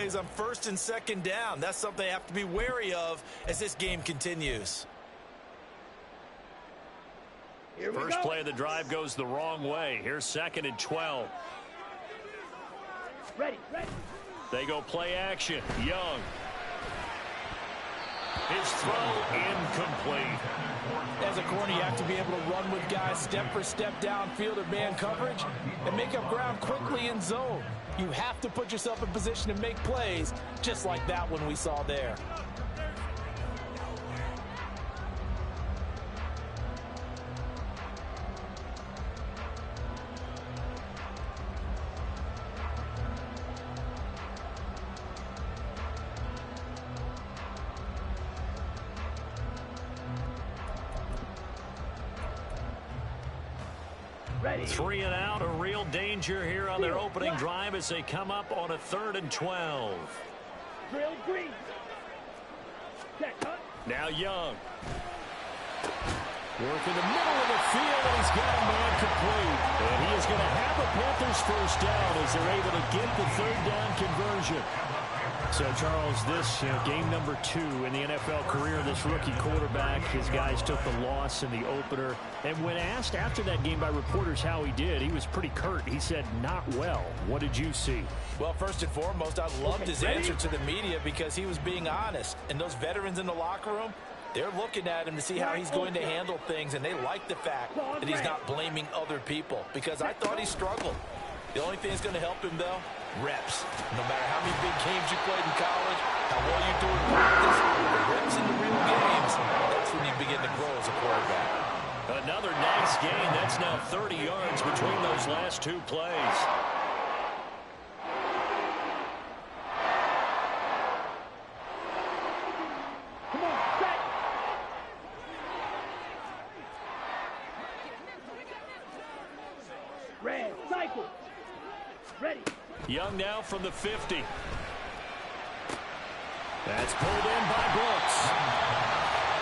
plays on first and second down. That's something they have to be wary of as this game continues. First play of the drive goes the wrong way. Here's 2nd and 12. Ready. They go play action. Young. His throw incomplete. As a corner, you have to be able to run with guys step for step downfield or man coverage and make up ground quickly in zone. You have to put yourself in position to make plays, just like that one we saw there. Ready. 3 and out, a real danger here on their opening drive as they come up on a 3rd and 12. Drill green. Check, huh? Now Young. Work in the middle of the field, and he's got a man complete. And he is going to have the Panthers first down as they're able to get the 3rd down conversion. So, Charles, this game number 2 in the NFL career of this rookie quarterback. His guys took the loss in the opener. And when asked after that game by reporters how he did, he was pretty curt. He said, not well. What did you see? Well, first and foremost, I loved his answer to the media because he was being honest. And those veterans in the locker room, they're looking at him to see how he's going to handle things, and they like the fact that he's not blaming other people because I thought he struggled. The only thing that's going to help him, though, reps. No matter how many big games you played in college, how well you do in practice, the reps in the real games, that's when you begin to grow as a quarterback. Another nice gain. That's now 30 yards between those last 2 plays. Come on, set. Red, cycle. Ready. Young now from the 50. That's pulled in by Brooks.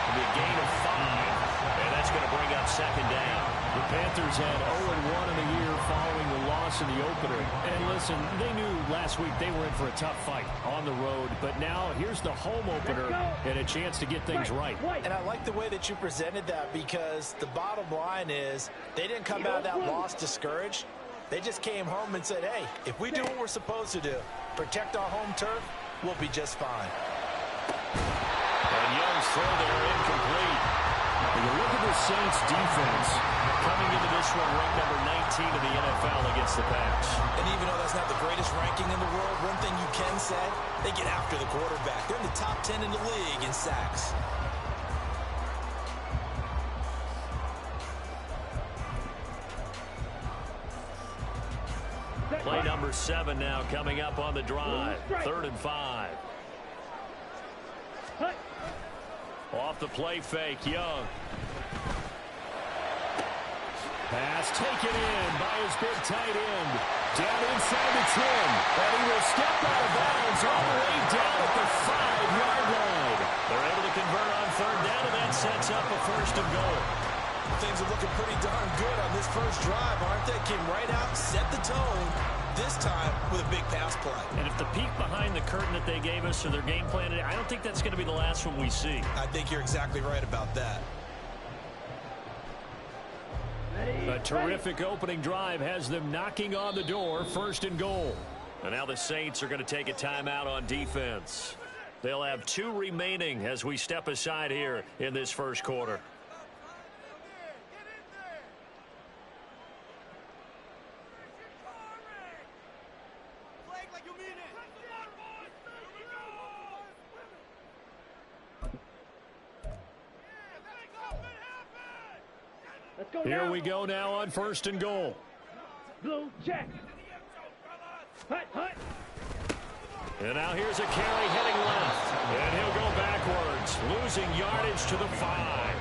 It'll be a gain of 5. And that's going to bring up 2nd down. The Panthers had 0-1 in the year following the loss in the opener. And listen, they knew last week they were in for a tough fight on the road. But now here's the home opener and a chance to get things right. And I like the way that you presented that because the bottom line is they didn't come out of that loss discouraged. They just came home and said, hey, if we do what we're supposed to do, protect our home turf, we'll be just fine. And Young's throw there incomplete. When you look at the Saints defense coming into this one ranked number 19 in the NFL against the Pats. And even though that's not the greatest ranking in the world, one thing you can say, they get after the quarterback. They're in the top 10 in the league in sacks. Play number 7 now coming up on the drive. 3rd and 5. Off the play fake, Young. Pass taken in by his big tight end. Down inside the 10. And he will step out of bounds all the way down at the 5-yard line. They're able to convert on 3rd down, and that sets up a 1st and goal. Things are looking pretty darn good on this first drive, aren't they? Came right out, set the tone, this time with a big pass play. And if the peek behind the curtain that they gave us or their game plan, I don't think that's going to be the last one we see. I think you're exactly right about that. A terrific opening drive has them knocking on the door, 1st and goal. And now the Saints are going to take a timeout on defense. They'll have 2 remaining as we step aside here in this first quarter. Here we go now on 1st and goal. Blue check. Hut, hut. And now here's a carry heading left. And he'll go backwards, losing yardage to the 5.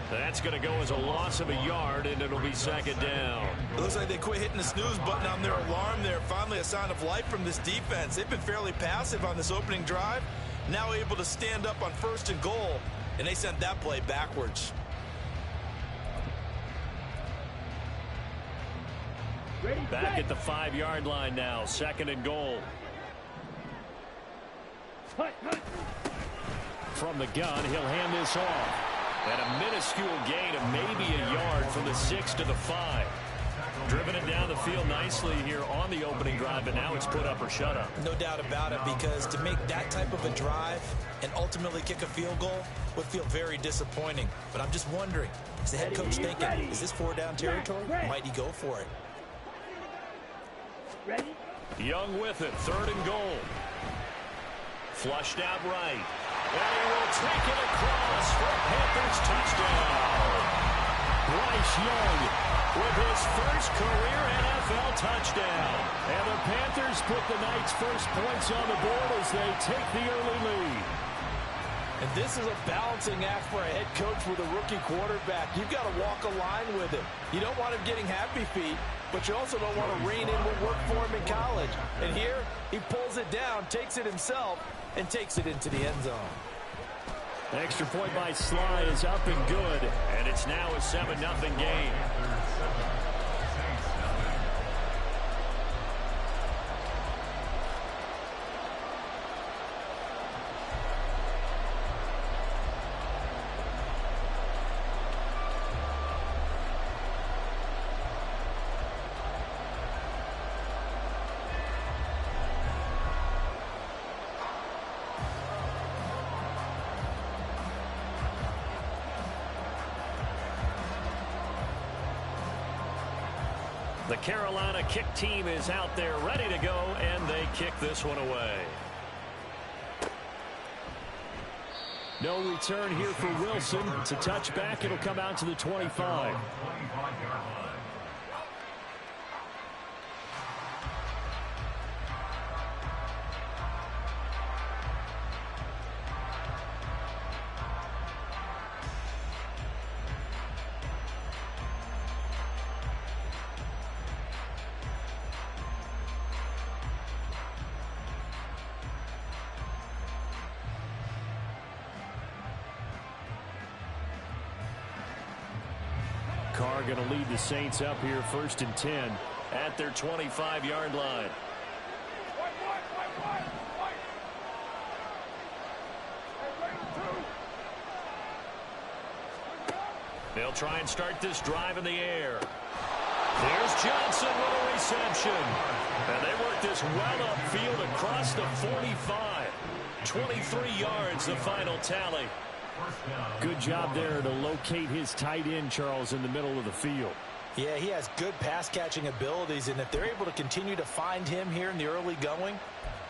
That's going to go as a loss of a yard, and it'll be 2nd down. It looks like they quit hitting the snooze button on their alarm there. Finally a sign of life from this defense. They've been fairly passive on this opening drive. Now able to stand up on 1st and goal, and they sent that play backwards. Back at the 5-yard line now, 2nd and goal. Hut, hut. From the gun, he'll hand this off. And a minuscule gain of maybe a yard from the 6 to the 5. Driven it down the field nicely here on the opening drive, but now it's put up or shut up. No doubt about it, because to make that type of a drive and ultimately kick a field goal would feel very disappointing. But I'm just wondering, is the head coach thinking, is this 4-down territory? Might he go for it? Ready? Young with it, 3rd and goal. Flushed out right. And he will take it across for a Panthers touchdown. Bryce Young with his first career NFL touchdown. And the Panthers put the Knights' first points on the board as they take the early lead. And this is a balancing act for a head coach with a rookie quarterback. You've got to walk a line with him. You don't want him getting happy feet, but you also don't want to rein in what worked for him in college. And here, he pulls it down, takes it himself, and takes it into the end zone. Extra point by Sly is up and good, and it's now a 7-0 game. The Carolina kick team is out there ready to go, and they kick this one away. No return here for Wilson. It's a touchback. It'll come out to the 25. Carr going to lead the Saints up here 1st and 10 at their 25-yard line. They'll try and start this drive in the air. There's Johnson with a reception. And they work this well upfield across the 45. 23 yards, the final tally. Good job there to locate his tight end, Charles, in the middle of the field. Yeah, he has good pass-catching abilities, and if they're able to continue to find him here in the early going,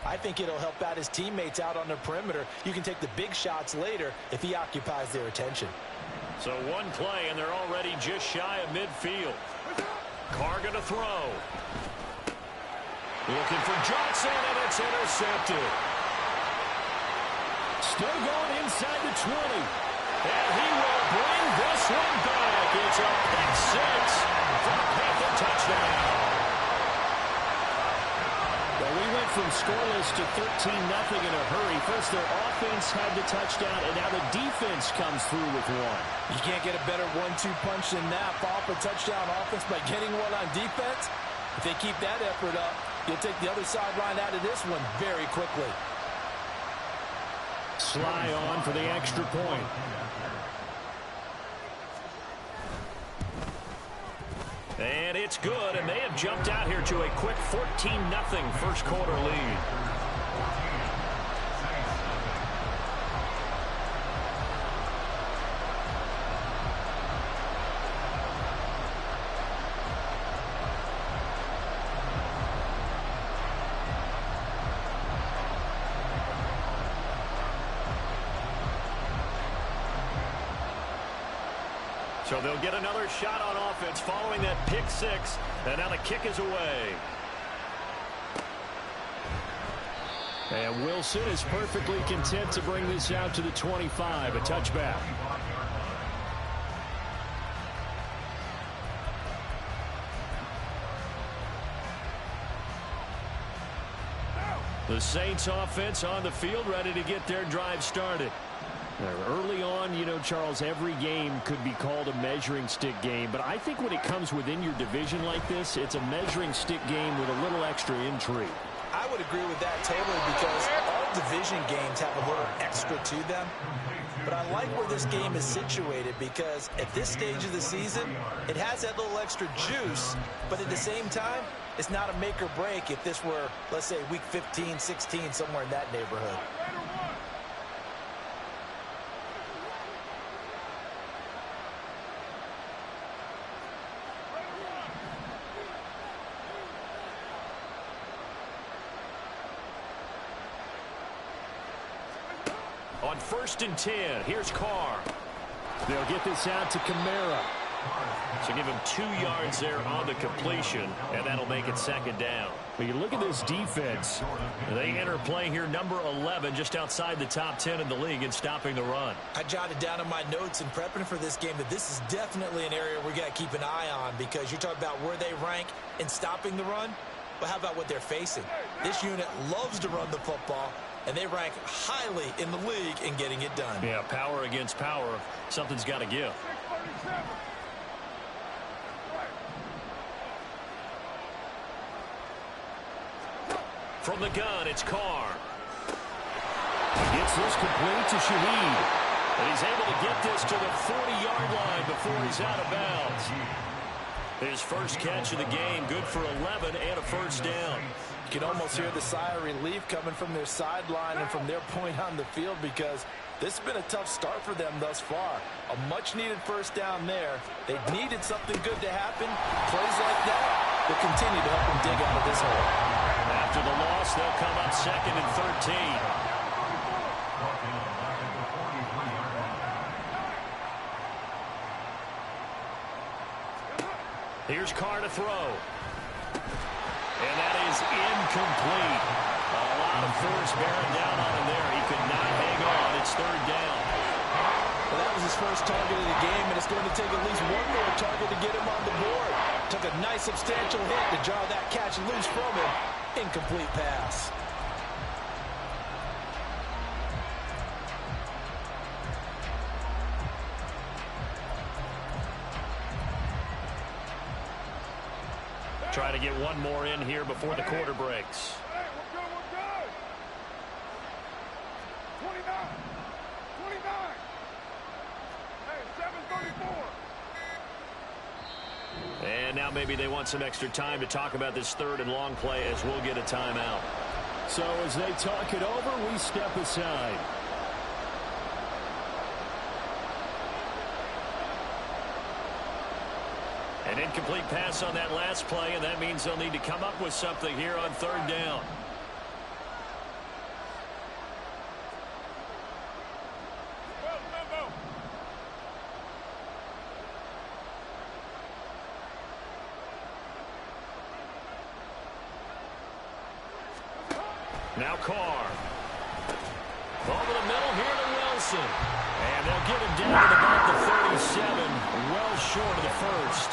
I think it'll help out his teammates out on the perimeter. You can take the big shots later if he occupies their attention. So one play, and they're already just shy of midfield. Carr going to throw. Looking for Johnson, and it's intercepted. Still going inside the 20. And he will bring this one back. It's a pick six for a Panther touchdown. Well, we went from scoreless to 13-0 in a hurry. First, their offense had the touchdown, and now the defense comes through with one. You can't get a better 1-2 punch than that. Off a touchdown offense by getting one on defense. If they keep that effort up, you'll take the other sideline out of this one very quickly. Sly on for the extra point. And it's good, and they have jumped out here to a quick 14-0 first quarter lead. So they'll get another shot on offense following that pick six. And now the kick is away. And Wilson is perfectly content to bring this out to the 25, a touchback. The Saints offense on the field ready to get their drive started. Early on, you know, Charles, every game could be called a measuring stick game. But I think when it comes within your division like this, it's a measuring stick game with a little extra intrigue. I would agree with that totally, because all divisions division games have a little extra to them. But I like where this game is situated because at this stage of the season, it has that little extra juice, but at the same time, it's not a make or break if this were, let's say, week 15, 16, somewhere in that neighborhood. On 1st and 10, here's Carr. They'll get this out to Kamara. So give him 2 yards there on the completion, and that'll make it 2nd down. But you look at this defense. They enter play here, number 11, just outside the top 10 in the league in stopping the run. I jotted down in my notes in prepping for this game that this is definitely an area we got to keep an eye on because you're talking about where they rank in stopping the run. But how about what they're facing? This unit loves to run the football, and they rank highly in the league in getting it done. Yeah, power against power. Something's got to give. From the gun, it's Carr. Gets this complete to Shaheed. And he's able to get this to the 40-yard line before he's out of bounds. His first catch of the game, good for 11 and a 1st down. You can almost hear the sigh of relief coming from their sideline and from their point on the field because this has been a tough start for them thus far. A much-needed 1st down there. They needed something good to happen. Plays like that will continue to help them dig out of this hole. After the loss, they'll come up 2nd and 13. Here's Carr to throw. And that is incomplete. A lot of force bearing down on him there. He could not hang on. It's 3rd down. Well, that was his first target of the game, and it's going to take at least one more target to get him on the board. Took a nice substantial hit to draw that catch loose from him. Incomplete pass. Try to get one more in here before the quarter breaks. Hey, we're good. 29. Hey, 7:34. And now maybe they want some extra time to talk about this 3rd and long play as we'll get a timeout. So as they talk it over, we step aside. An incomplete pass on that last play, and that means they'll need to come up with something here on 3rd down. Now Carr. Over the middle here to Wilson. And they'll get him down at about the 37, well short of the 1st.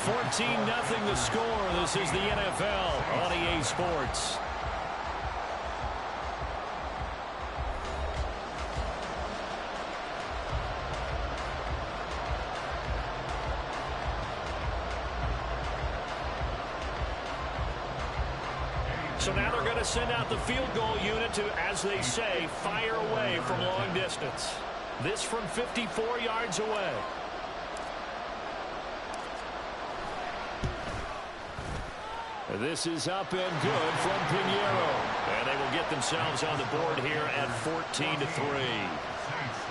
14-0 the score. This is the NFL on EA Sports. So now they're going to send out the field goal unit to, as they say, fire away from long distance. This from 54 yards away. This is up and good from Pinheiro. And they will get themselves on the board here at 14-3.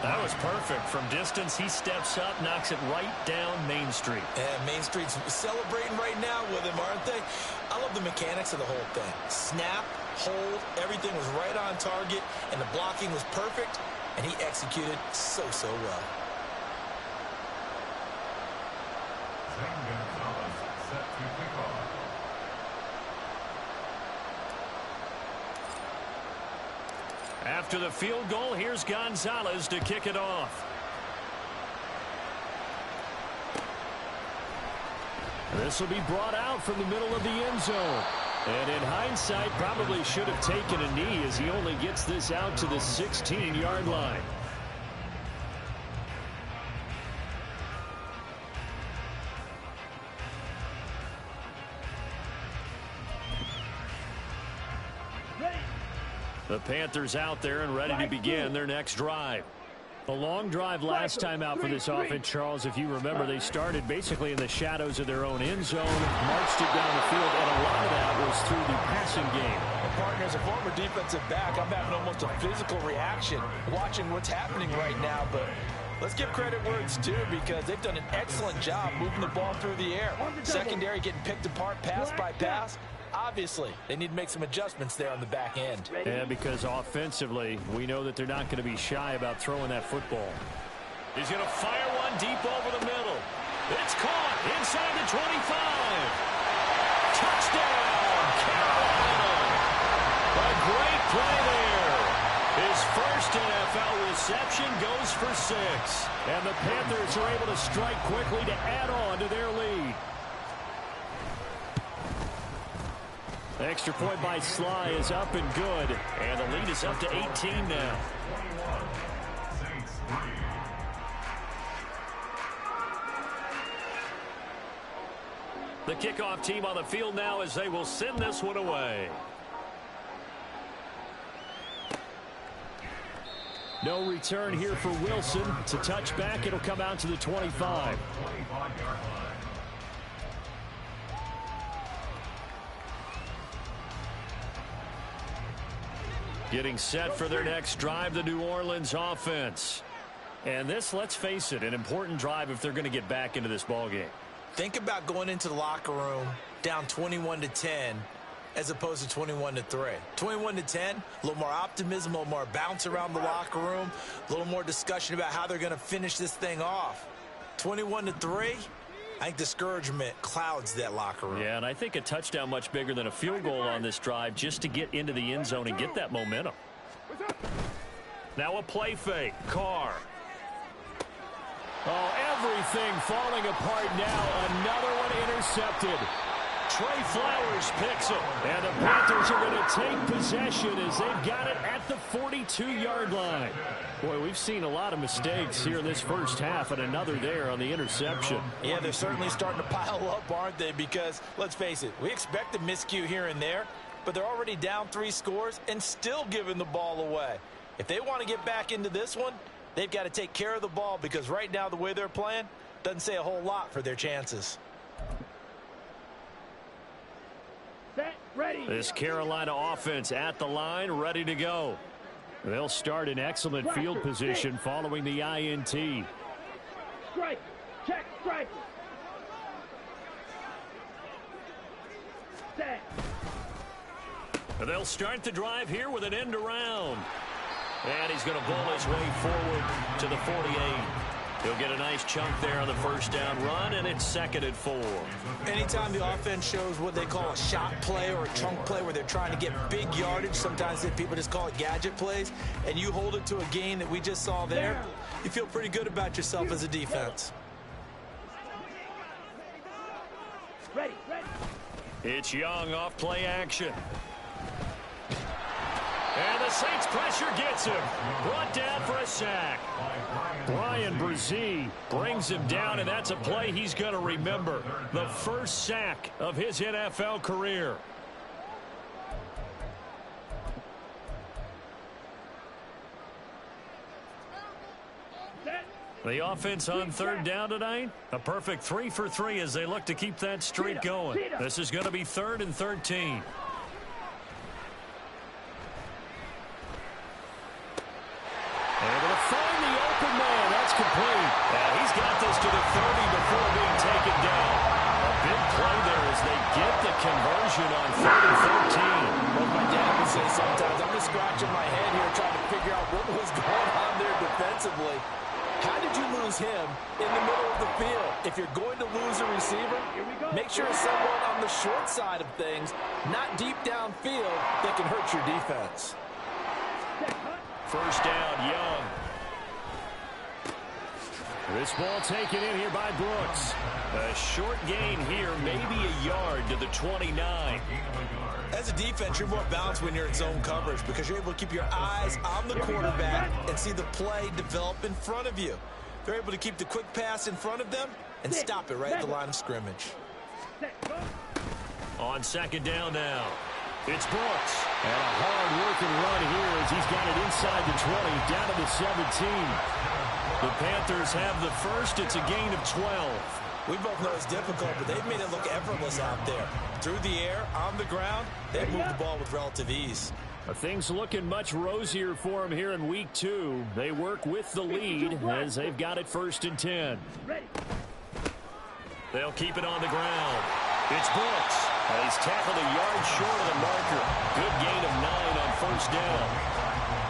That was perfect. From distance, he steps up, knocks it right down Main Street. And Main Street's celebrating right now with him, aren't they? I love the mechanics of the whole thing. Snap, hold, everything was right on target, and the blocking was perfect, and he executed so well. After the field goal, here's Gonzalez to kick it off. This will be brought out from the middle of the end zone. And in hindsight, probably should have taken a knee as he only gets this out to the 16-yard line. The Panthers out there and ready to begin their next drive. A long drive last time out for this offense, Charles. If you remember, they started basically in the shadows of their own end zone, marched it down the field, and a lot of that was through the passing game. Partner, as a former defensive back, I'm having almost a physical reaction watching what's happening right now, but let's give credit where it's due because they've done an excellent job moving the ball through the air. Secondary getting picked apart pass by pass. Obviously, they need to make some adjustments there on the back end. And because offensively, we know that they're not going to be shy about throwing that football. He's going to fire one deep over the middle. It's caught inside the 25. Touchdown, Carolina. A great play there. His first NFL reception goes for 6. And the Panthers are able to strike quickly to add on to their lead. The extra point by Sly is up and good. And the lead is up to 18 now. The kickoff team on the field now as they will send this one away. No return here for Wilson. It's a touchback. It'll come out to the 25. Getting set for their next drive, the New Orleans offense. And this, let's face it, an important drive if they're going to get back into this ballgame. Think about going into the locker room down 21-10 as opposed to 21-3. 21-10, a little more optimism, a little more bounce around the locker room, a little more discussion about how they're going to finish this thing off. 21-3, I think discouragement clouds that locker room. Yeah, and I think a touchdown much bigger than a field goal on this drive just to get into the end zone and get that momentum. Now a play fake. Carr. Oh, everything falling apart now. Another one intercepted. Trey Flowers picks it. And the Panthers are going to take possession as they've got it at the 42-yard line. Boy, we've seen a lot of mistakes here in this first half, and another there on the interception. Yeah, they're certainly starting to pile up, aren't they? Because, let's face it, we expect a miscue here and there, but they're already down 3 scores and still giving the ball away. If they want to get back into this one, they've got to take care of the ball because right now the way they're playing doesn't say a whole lot for their chances. Set, ready. This Carolina offense at the line, ready to go. They'll start in excellent field position following the INT. Strike. Check strike. Set. They'll start the drive here with an end around. And he's going to bowl his way forward to the 48. He'll get a nice chunk there on the first down run, and it's 2nd and 4. Anytime the offense shows what they call a shot play or a chunk play where they're trying to get big yardage, sometimes people just call it gadget plays, and you hold it to a gain that we just saw there, you feel pretty good about yourself as a defense. Ready, ready. It's Young off play action. And the Saints pressure gets him. Brought down for a sack. Brian Brzee brings him down, and that's a play he's going to remember. The first sack of his NFL career. The offense on 3rd down tonight. A perfect 3 for 3 as they look to keep that streak going. This is going to be 3rd and 13. Able to find the open man. That's complete. He's got this to the 30 before being taken down. A big play there as they get the conversion on 3rd and 13. Well, my dad would say sometimes, I'm just scratching my head here trying to figure out what was going on there defensively. How did you lose him in the middle of the field? If you're going to lose a receiver, make sure it's someone on the short side of things, not deep downfield, that can hurt your defense. First down, Young. This ball taken in here by Brooks. A short gain here, maybe a yard to the 29. As a defense, you're more balanced when you're in zone coverage because you're able to keep your eyes on the quarterback and see the play develop in front of you. They're able to keep the quick pass in front of them and stop it right at the line of scrimmage. On 2nd down now. It's Brooks. And a hard-working run here as he's got it inside the 20, down to the 17. The Panthers have the first. It's a gain of 12. We both know it's difficult, but they've made it look effortless out there. Through the air, on the ground, they move the ball with relative ease. Things looking much rosier for them here in week 2. They work with the lead as they've got it 1st and 10. They'll keep it on the ground. It's Brooks. He's tackled a yard short of the marker. Good gain of 9 on 1st down.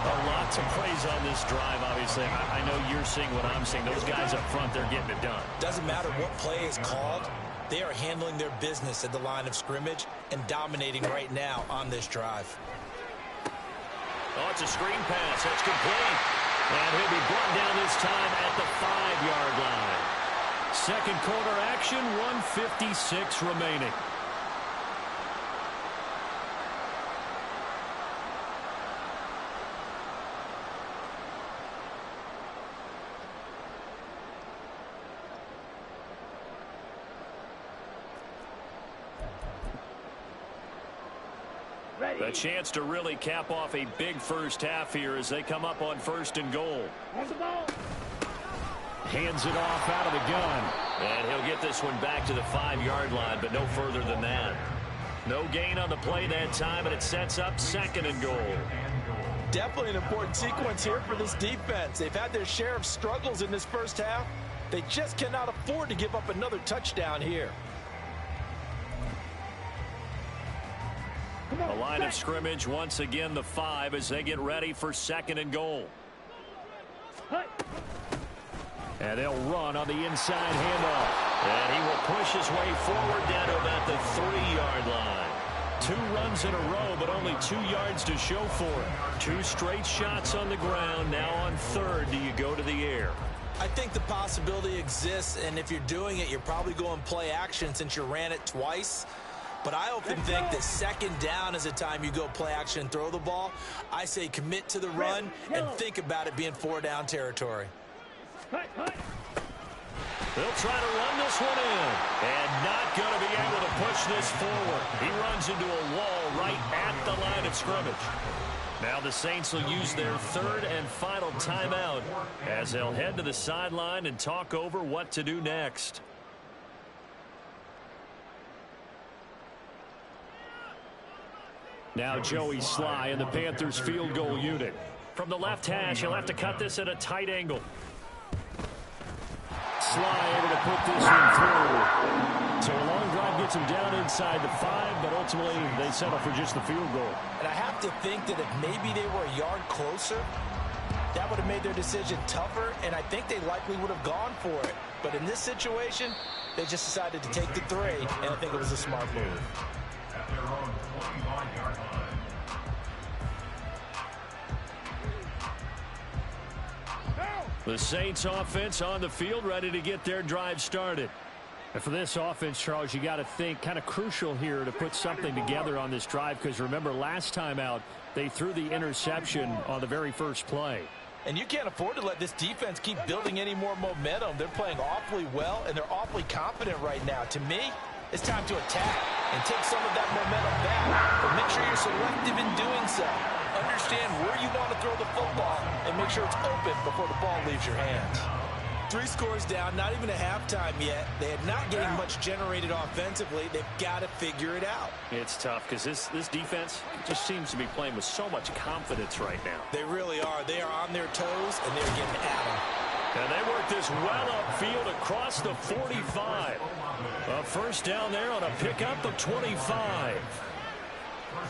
A lot to praise on this drive, obviously. I know you're seeing what I'm seeing. Those guys up front, they're getting it done. Doesn't matter what play is called. They are handling their business at the line of scrimmage and dominating right now on this drive. Oh, it's a screen pass. That's complete. And he'll be brought down this time at the 5-yard line. Second quarter action, 1:56 remaining. A chance to really cap off a big first half here as they come up on 1st and goal. Hands it off out of the gun. And he'll get this one back to the 5-yard line, but no further than that. No gain on the play that time, and it sets up 2nd and goal. Definitely an important sequence here for this defense. They've had their share of struggles in this first half. They just cannot afford to give up another touchdown here. A line of scrimmage, once again the 5 as they get ready for 2nd and goal. And they'll run on the inside handoff. And he will push his way forward down to about the 3-yard line. 2 runs in a row, but only 2 yards to show for it. 2 straight shots on the ground. Now on 3rd, do you go to the air? I think the possibility exists, and if you're doing it, you're probably going play action since you ran it twice. But I often think that 2nd down is the time you go play action and throw the ball. I say commit to the run and think about it being 4-down territory. They'll try to run this one in. And not going to be able to push this forward. He runs into a wall right at the line of scrimmage. Now the Saints will use their 3rd and final timeout as they'll head to the sideline and talk over what to do next. Now Joey Sly and the Panthers field goal unit. From the left hash, he'll have to cut this at a tight angle. Sly able to put this one through. So a long drive gets him down inside the 5, but ultimately they settle for just the field goal. And I have to think that if maybe they were a yard closer, that would have made their decision tougher, and I think they likely would have gone for it. But in this situation, they just decided to take the 3, and I think it was a smart move. The Saints offense on the field, ready to get their drive started. And for this offense, Charles, you got to think kind of crucial here to put something together on this drive, because remember last time out they threw the interception on the very first play. And you can't afford to let this defense keep building any more momentum. They're playing awfully well, and they're awfully confident right now. To me, it's time to attack and take some of that momentum back. But make sure you're selective in doing so. Understand where you want to throw the football and make sure it's open before the ball leaves your hands. 3 scores down, not even a halftime yet. They are not getting much generated offensively. They've got to figure it out. It's tough because this defense just seems to be playing with so much confidence right now. They really are. They are on their toes, and they're getting at them. And they work this well upfield across the 45. A first down there on a pickup of 25.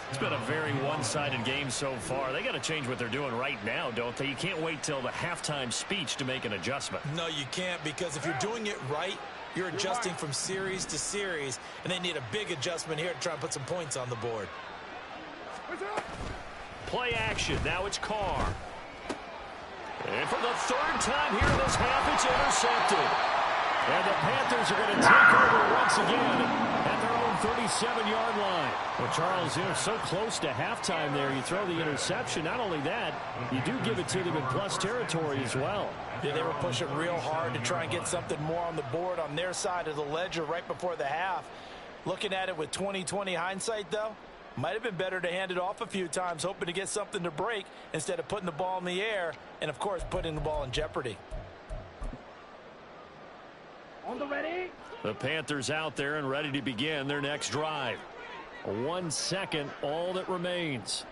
It's been a very one-sided game so far. They got to change what they're doing right now, don't they? You can't wait till the halftime speech to make an adjustment. No, you can't, because if you're doing it right, you're adjusting from series to series, and they need a big adjustment here to try and put some points on the board. Play action. Now it's Carr. And for the 3rd time here in this half, it's intercepted. And the Panthers are going to take over once again at their own 37-yard line. Well, Charles, you're so close to halftime there. You throw the interception. Not only that, you do give it to them in plus territory as well. Yeah, they were pushing real hard to try and get something more on the board on their side of the ledger right before the half. Looking at it with 20/20 hindsight, though, Might have been better to hand it off a few times, hoping to get something to break instead of putting the ball in the air and, of course, putting the ball in jeopardy. On the ready. The Panthers out there and ready to begin their next drive. 1 second, all that remains.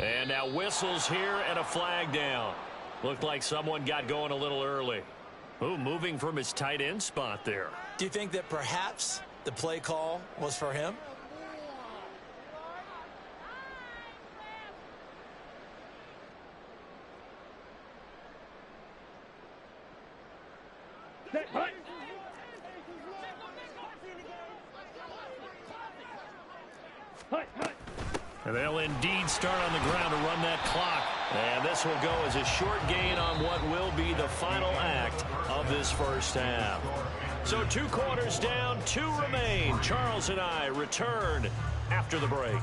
And now whistles here and a flag down. Looked like someone got going a little early. Ooh, moving from his tight end spot there. Do you think that perhaps the play call was for him? Set, hut. Hut, hut. And they'll indeed start on the ground to run that clock. And this will go as a short gain on what will be the final act of this first half. So 2 quarters down, 2 remain. Charles and I return after the break.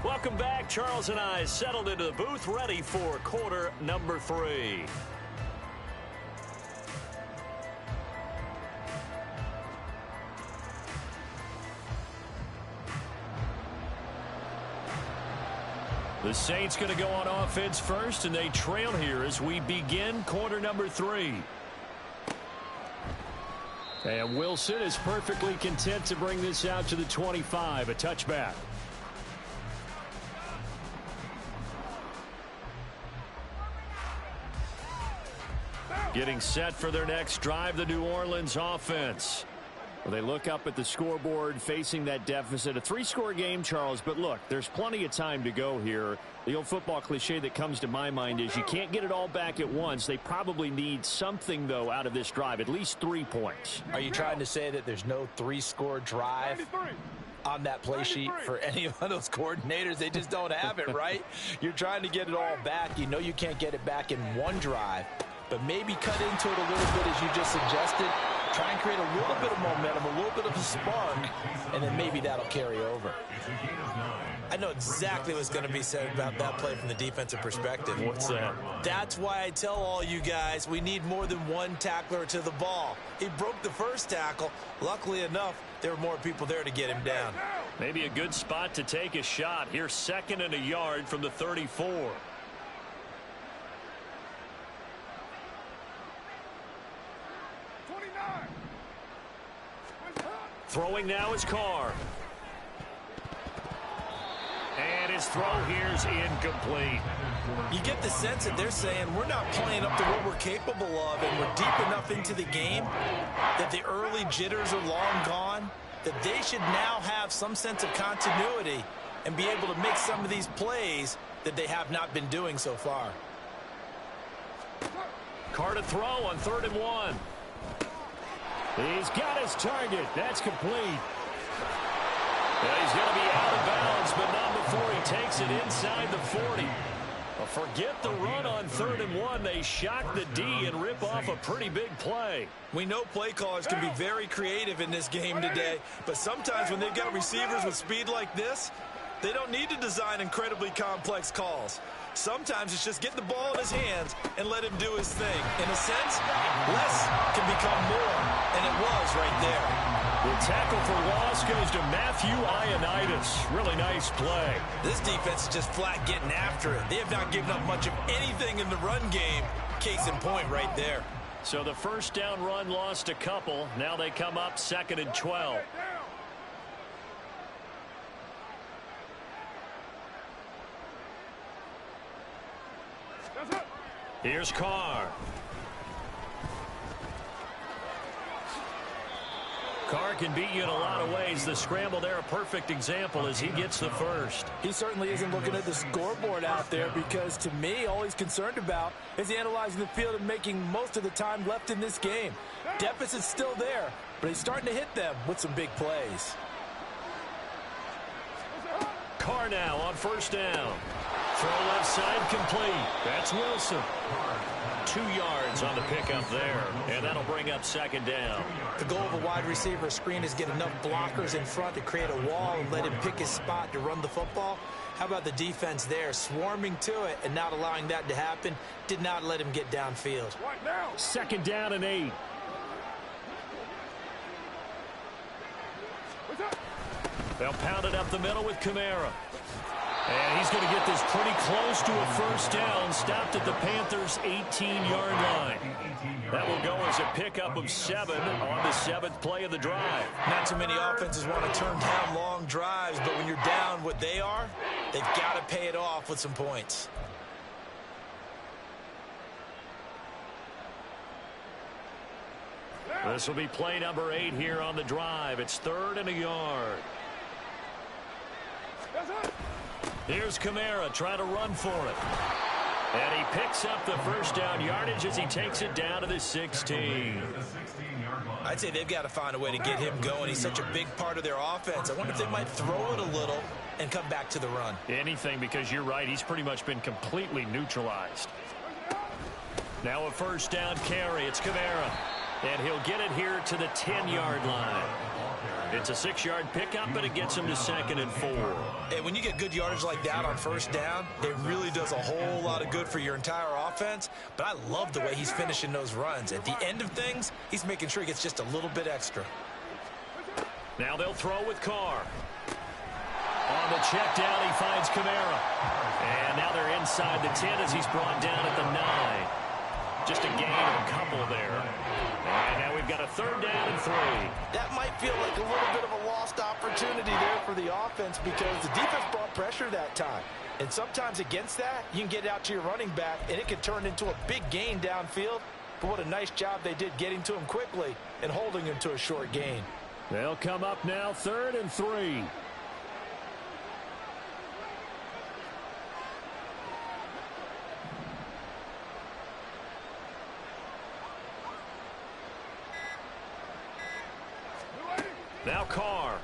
Welcome back. Charles and I settled into the booth, ready for quarter number 3. The Saints going to go on offense first, and they trail here as we begin quarter number 3. And Wilson is perfectly content to bring this out to the 25, a touchback. Getting set for their next drive, the New Orleans offense. Well, they look up at the scoreboard facing that deficit. A 3-score game, Charles, but look, there's plenty of time to go here. The old football cliche that comes to my mind is you can't get it all back at once. They probably need something, though, out of this drive, at least 3 points. Are you trying to say that there's no 3-score drive on that play sheet for any of those coordinators? They just don't have it, right? You're trying to get it all back. You know you can't get it back in one drive, but maybe cut into it a little bit as you just suggested. Try and create a little bit of momentum, a little bit of a spark, and then maybe that'll carry over. I know exactly what's going to be said about that play from the defensive perspective. What's that? That's why I tell all you guys we need more than one tackler to the ball. He broke the first tackle. Luckily enough, there were more people there to get him down. Maybe a good spot to take a shot. Here's 2nd and a yard from the 34. Throwing now is Carr. And his throw here's incomplete. You get the sense that they're saying we're not playing up to what we're capable of, and we're deep enough into the game that the early jitters are long gone, that they should now have some sense of continuity and be able to make some of these plays that they have not been doing so far. Carr to throw on 3rd and 1. He's got his target. That's complete. He's going to be out of bounds, but not before he takes it inside the 40. Well, forget the run on 3rd and 1. They shock the D and rip off a pretty big play. We know play callers can be very creative in this game today, but sometimes when they've got receivers with speed like this, they don't need to design incredibly complex calls. Sometimes it's just get the ball in his hands and let him do his thing. In a sense, less can become more, and it was right there. The tackle for loss goes to Matthew Ioannidis. Really nice play. This defense is just flat getting after it. They have not given up much of anything in the run game. Case in point right there. So the first down run lost a couple. Now they come up 2nd and 12. Here's Carr. Carr can beat you in a lot of ways. The scramble there, a perfect example as he gets the first. He certainly isn't looking at the scoreboard out there because, to me, all he's concerned about is analyzing the field and making most of the time left in this game. Deficit's still there, but he's starting to hit them with some big plays. Carr now on first down. Throw left side complete. That's Wilson. 2 yards on the pickup there, and that'll bring up second down. The goal of a wide receiver screen is get enough blockers in front to create a wall and let him pick his spot to run the football. How about the defense there, swarming to it and not allowing that to happen? Did not let him get downfield. Right now. Second down and 8. What's up? They'll pound it up the middle with Kamara. And he's going to get this pretty close to a first down. Stopped at the Panthers' 18-yard line. That will go as a pickup of 7 on the 7th play of the drive. Not too many offenses want to turn down long drives, but when you're down what they are, they've got to pay it off with some points. This will be play number 8 here on the drive. It's 3rd and a yard. Here's Kamara trying to run for it. And he picks up the first down yardage as he takes it down to the 16. I'd say they've got to find a way to get him going. He's such a big part of their offense. I wonder if they might throw it a little and come back to the run. Anything, because you're right. He's pretty much been completely neutralized. Now a first down carry. It's Kamara. And he'll get it here to the 10-yard line. It's a 6-yard pickup, but it gets him to 2nd and 4. And when you get good yardage like that on first down, it really does a whole lot of good for your entire offense. But I love the way he's finishing those runs. At the end of things, he's making sure he gets just a little bit extra. Now they'll throw with Carr. On the check down, he finds Kamara. And now they're inside the 10 as he's brought down at the 9. Just a gain of a couple there. And now we've got a 3rd down and 3. That might feel like a little bit of a lost opportunity there for the offense because the defense brought pressure that time. And sometimes against that, you can get out to your running back, and it can turn into a big gain downfield. But what a nice job they did getting to him quickly and holding him to a short gain. They'll come up now 3rd and 3. Now Carr.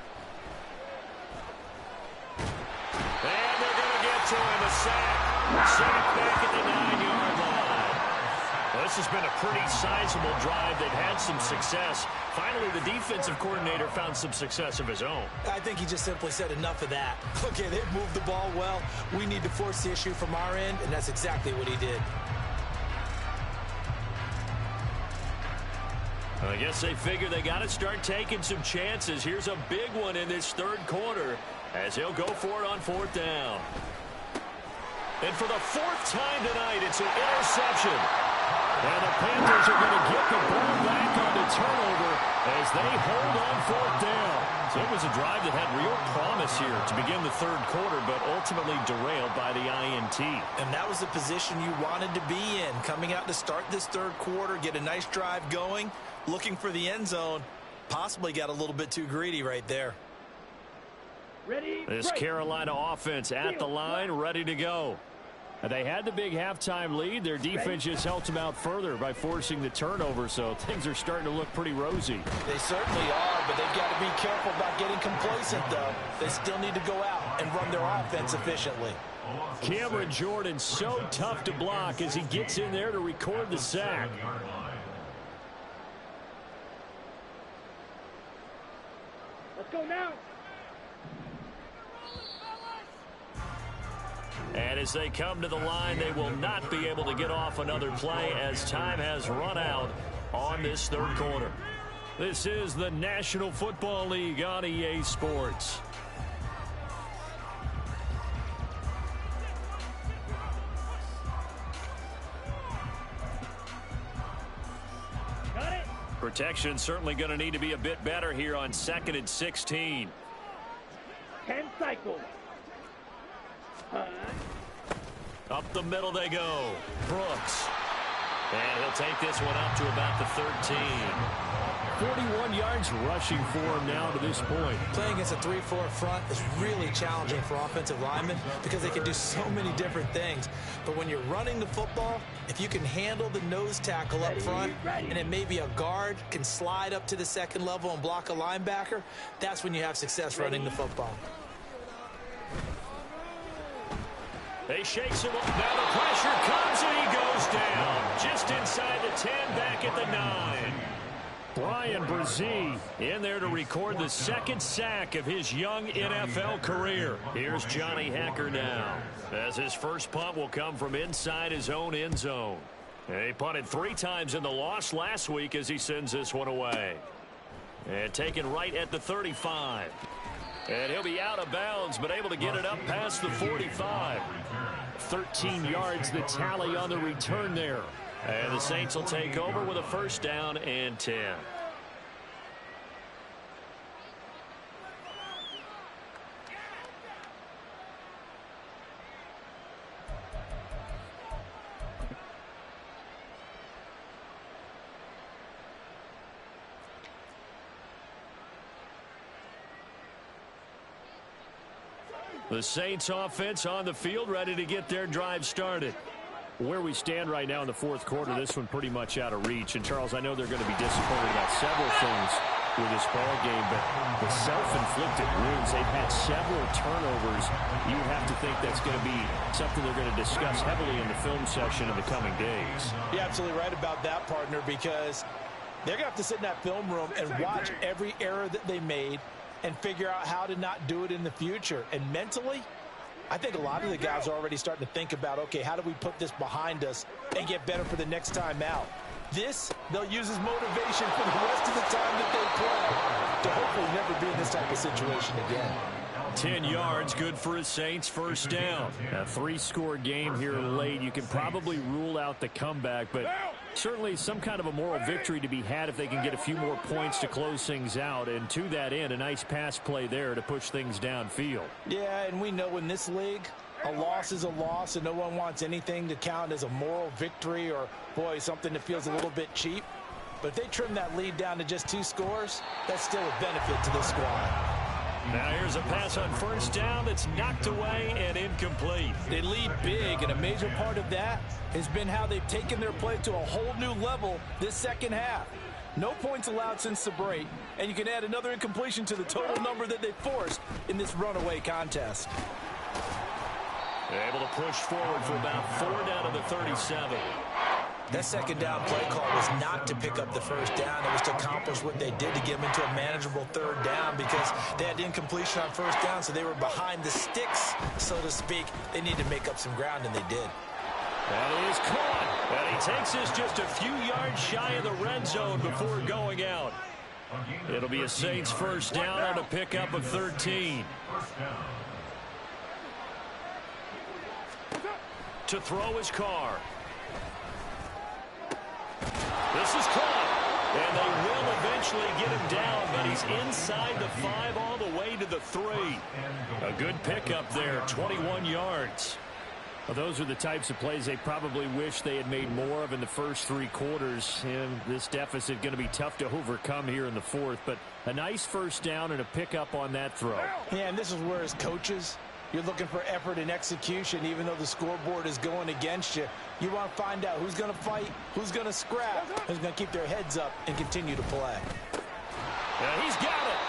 And they're going to get to him. A sack. Sack back at the 9-yard line. Well, this has been a pretty sizable drive. They've had some success. Finally, the defensive coordinator found some success of his own. I think he just simply said enough of that. Okay, they've moved the ball well. We need to force the issue from our end, and that's exactly what he did. I guess they figure they got to start taking some chances. Here's a big one in this 3rd quarter as he'll go for it on 4th down. And for the 4th time tonight, it's an interception. And the Panthers are going to get the ball back on the turnover as they hold on 4th down. So it was a drive that had real promise here to begin the 3rd quarter, but ultimately derailed by the INT. And that was the position you wanted to be in, coming out to start this 3rd quarter, get a nice drive going, looking for the end zone. Possibly got a little bit too greedy right there. Ready, This break. Carolina offense at the line, ready to go. They had the big halftime lead. Their defense just helped them out further by forcing the turnover, so things are starting to look pretty rosy. They certainly are, but they've got to be careful about getting complacent, though. They still need to go out and run their offense efficiently. Cameron Jordan so tough to block as he gets in there to record the sack. Let's go now. And as they come to the line, they will not be able to get off another play as time has run out on this 3rd quarter. This is the National Football League on EA Sports. Got it. Protection certainly going to need to be a bit better here on 2nd and 16. 10 cycles. Up the middle they go. Brooks. And he'll take this one up to about the 13. 41 yards rushing for him now to this point. Playing against a 3-4 front is really challenging for offensive linemen because they can do so many different things. But when you're running the football, if you can handle the nose tackle up front, and then maybe a guard can slide up to the 2nd level and block a linebacker, that's when you have success running the football. He shakes him up. Now the pressure comes and he goes down. Just inside the 10, back at the 9. Bryan Bresee in there to record the second sack of his young NFL career. Here's Johnny Hekker now, as his first punt will come from inside his own end zone. He punted 3 times in the loss last week as he sends this one away. And taken right at the 35. And he'll be out of bounds, but able to get it up past the 45. 13 yards the tally on the return there. And the Saints will take over with a first down and 10. The Saints offense on the field, ready to get their drive started. Where we stand right now in the fourth quarter, this one pretty much out of reach. And, Charles, I know they're going to be disappointed about several things with this ball game, but the self-inflicted wounds, they've had several turnovers. You would have to think that's going to be something they're going to discuss heavily in the film session in the coming days. You're absolutely right about that, partner, because they're going to have to sit in that film room and watch every error that they made and figure out how to not do it in the future. And mentally, I think a lot of the guys are already starting to think about, okay, how do we put this behind us and get better for the next time out? This, they'll use as motivation for the rest of the time that they play to hopefully never be in this type of situation again. 10 yards, good for his Saints, first down. A 3-score game here late. You can probably rule out the comeback, but certainly some kind of a moral victory to be had if they can get a few more points to close things out. And to that end, a nice pass play there to push things downfield. Yeah, and we know in this league, a loss is a loss, and no one wants anything to count as a moral victory or, boy, something that feels a little bit cheap. But if they trim that lead down to just 2 scores, that's still a benefit to this squad. Now here's a pass on first down that's knocked away and incomplete. They lead big, and a major part of that has been how they've taken their play to a whole new level this second half. No points allowed since the break, and you can add another incompletion to the total number that they forced in this runaway contest. Able to push forward for about 4 down to the 37. That second down play call was not to pick up the first down. It was to accomplish what they did to get them into a manageable third down because they had incompletion on first down, so they were behind the sticks, so to speak. They needed to make up some ground, and they did. And he is caught. And he takes this just a few yards shy of the red zone before going out. It'll be a Saints first down on a pickup of 13. To throw his car. This is caught, and they will eventually get him down, but he's inside the 5 all the way to the 3. A good pickup there, 21 yards. Well, those are the types of plays they probably wish they had made more of in the first 3 quarters, and this deficit going to be tough to overcome here in the fourth, but a nice first down and a pickup on that throw. Yeah, and this is where as coaches, you're looking for effort and execution, even though the scoreboard is going against you. You want to find out who's going to fight, who's going to scrap, who's going to keep their heads up and continue to play. Yeah, he's got it.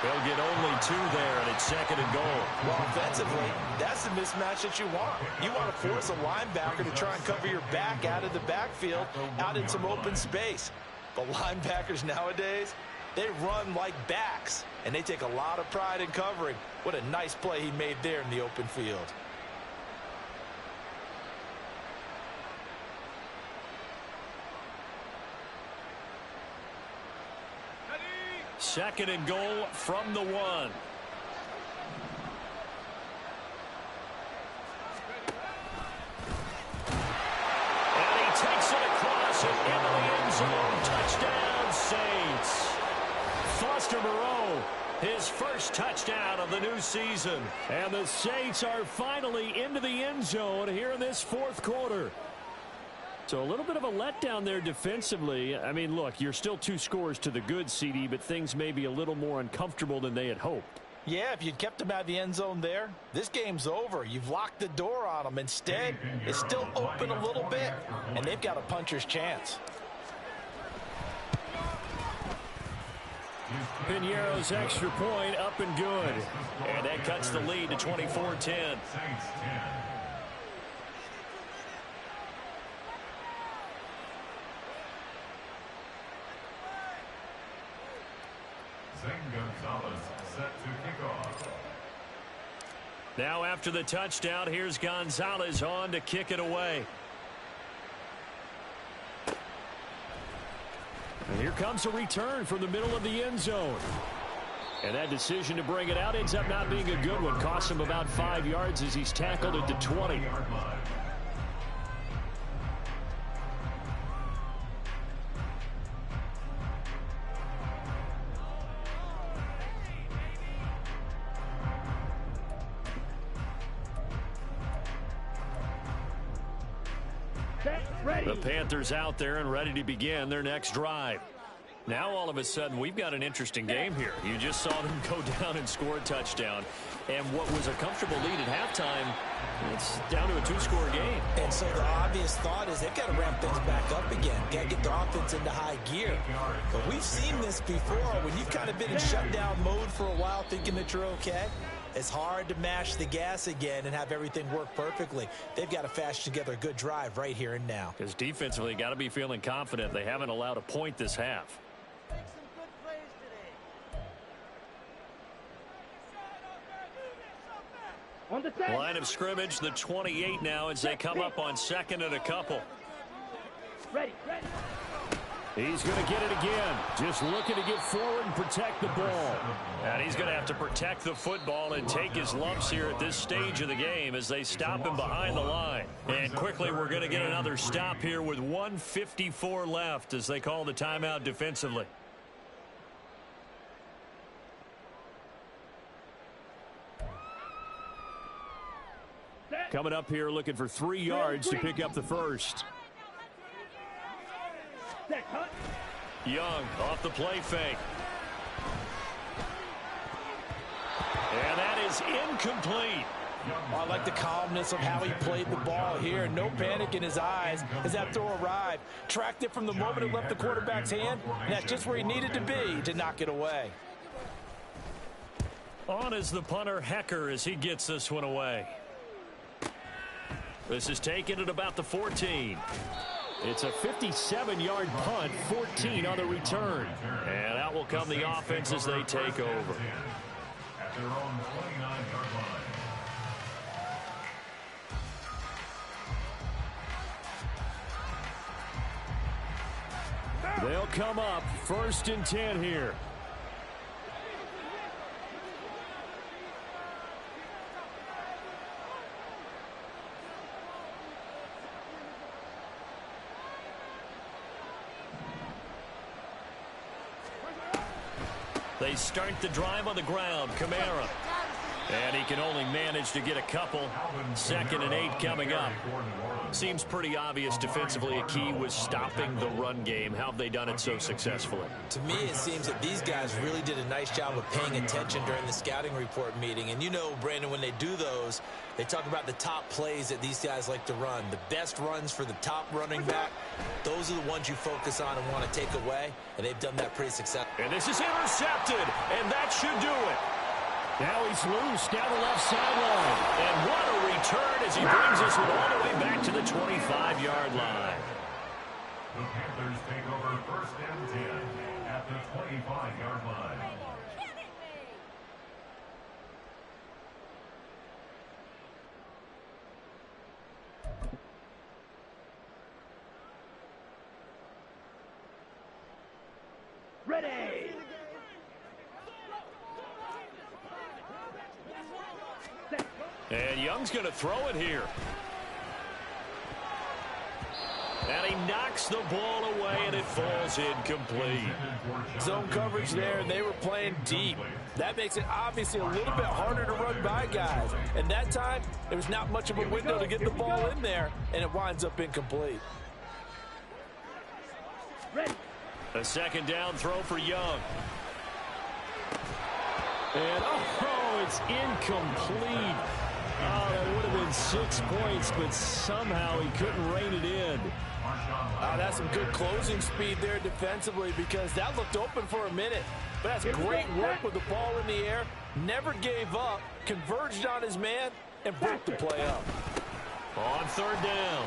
They'll get only 2 there, and it's 2nd and goal. Well, offensively, that's the mismatch that you want. You want to force a linebacker to try and cover your back out of the backfield, out in some open space. But linebackers nowadays, they run like backs, and they take a lot of pride in covering. What a nice play he made there in the open field. Second and goal from the 1. And he takes it across and into the end zone. Touchdown, Saints. Foster Moreau, his first touchdown of the new season. And the Saints are finally into the end zone here in this fourth quarter. So a little bit of a letdown there defensively. I mean, look, you're still 2 scores to the good, CD, but things may be a little more uncomfortable than they had hoped. Yeah, if you'd kept them out of the end zone there, this game's over. You've locked the door on them. Instead, it's still open a little bit, and they've got a puncher's chance. Piñeiro's extra point up and good. And that cuts the lead to 24-10. Gonzalez set to kick off. Now after the touchdown, here's Gonzalez on to kick it away. And here comes a return from the middle of the end zone. And that decision to bring it out ends up not being a good one. Costs him about 5 yards as he's tackled at the 20. The Panthers out there and ready to begin their next drive. Now all of a sudden we've got an interesting game here. You just saw them go down and score a touchdown. And what was a comfortable lead at halftime, it's down to a 2-score game. And so the obvious thought is they've got to ramp things back up again. Got to get the offense into high gear. But we've seen this before when you've kind of been in shutdown mode for a while thinking that you're okay. It's hard to mash the gas again and have everything work perfectly. They've got to fashion together a good drive right here and now. Because defensively, got to be feeling confident. They haven't allowed a point this half. On the set. Line of scrimmage, the 28 now as they come up on 2nd and a couple. Ready, ready. He's going to get it again. Just looking to get forward and protect the ball. And he's going to have to protect the football and take his lumps here at this stage of the game as they stop him behind the line. And quickly we're going to get another stop here with 1:54 left as they call the timeout defensively. Coming up here looking for 3 yards to pick up the first. Young off the play fake. And that is incomplete. I like the calmness of how he played the ball here. No panic in his eyes as that throw arrived. Tracked it from the moment it left the quarterback's hand, and that's just where he needed to be to knock it away. On is the punter, Hecker, as he gets this one away. This is taken at about the 14. It's a 57-yard punt, 14 on the return. And out will come the offense as they take over. At their own 29-yard line. They'll come up 1st and 10 here. They start the drive on the ground. Kamara. And he can only manage to get a couple. 2nd and 8 coming up. Seems pretty obvious defensively a key was stopping the run game. How have they done it so successfully? To me, it seems that these guys really did a nice job of paying attention during the scouting report meeting. And you know, Brandon, when they do those, they talk about the top plays that these guys like to run. The best runs for the top running back, those are the ones you focus on and want to take away. And they've done that pretty successfully. And this is intercepted, and that should do it. Now he's loose down the left sideline. And what a return as he brings us all the way back to the 25-yard line. The Panthers take over 1st and 10 at the 25-yard line. Ready. And Young's going to throw it here. And he knocks the ball away, and it falls incomplete. Zone coverage there, and they were playing deep. That makes it obviously a little bit harder to run by guys. And that time, there was not much of a window to get the ball in there, and it winds up incomplete. A 2nd down throw for Young. And, oh, it's incomplete. Oh, that would have been 6 points, but somehow he couldn't rein it in. That's some good closing speed there defensively because that looked open for a minute. But that's great work with the ball in the air. Never gave up, converged on his man, and broke the play up. On 3rd down,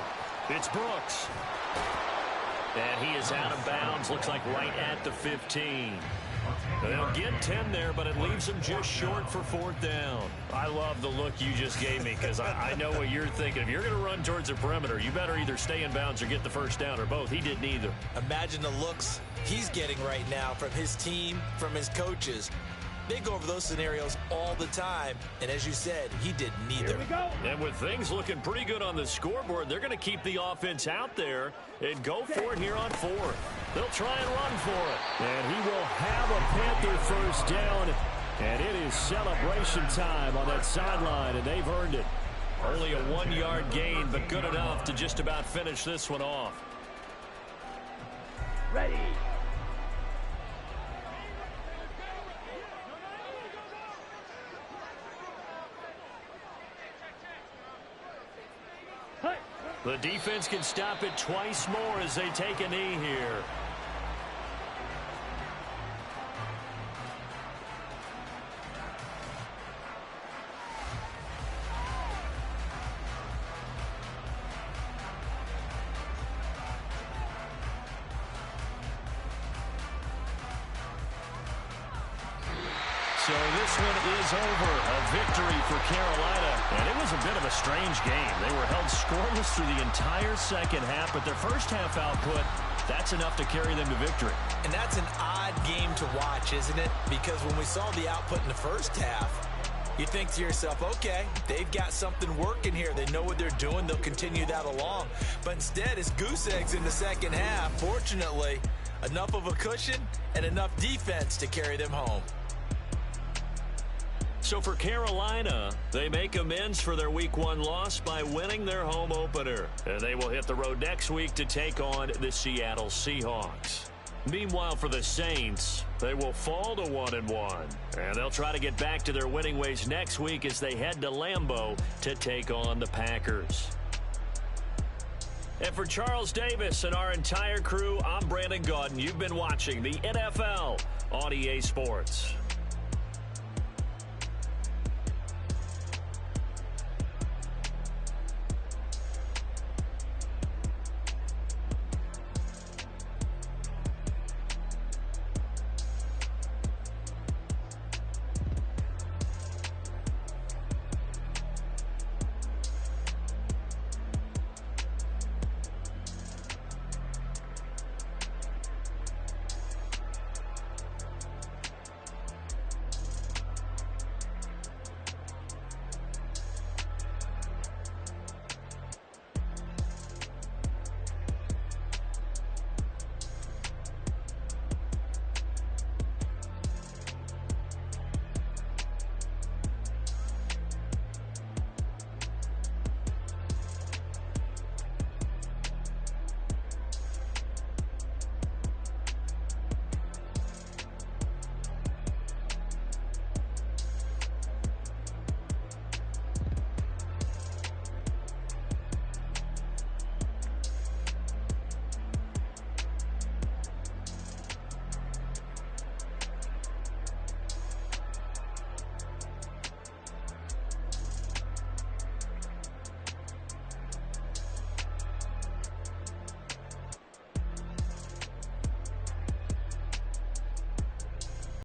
it's Brooks. And he is out of bounds. Looks like right at the 15. They'll get 10 there, but it leaves them just short for 4th down. I love the look you just gave me because I know what you're thinking. If you're going to run towards the perimeter, you better either stay in bounds or get the first down or both. He did neither. Imagine the looks he's getting right now from his team, from his coaches. They go over those scenarios all the time, and as you said, he did neither. Here we go. And with things looking pretty good on the scoreboard, they're going to keep the offense out there and go for it here on 4th. They'll try and run for it. And he will have a Panther first down, and it is celebration time on that sideline, and they've earned it. Only a 1-yard gain, but good enough to just about finish this one off. Ready. The defense can stop it twice more as they take a knee here. So this one is over. A victory for Carolina. And it was a bit of a strange game. They were held scoreless through the entire second half, but their first half output, that's enough to carry them to victory. And that's an odd game to watch, isn't it? Because when we saw the output in the first half, you think to yourself, okay, they've got something working here. They know what they're doing. They'll continue that along. But instead, it's goose eggs in the second half. Fortunately, enough of a cushion and enough defense to carry them home. So for Carolina, they make amends for their Week 1 loss by winning their home opener. And they will hit the road next week to take on the Seattle Seahawks. Meanwhile, for the Saints, they will fall to 1-1. And they'll try to get back to their winning ways next week as they head to Lambeau to take on the Packers. And for Charles Davis and our entire crew, I'm Brandon Gaudin. You've been watching the NFL on EA Sports.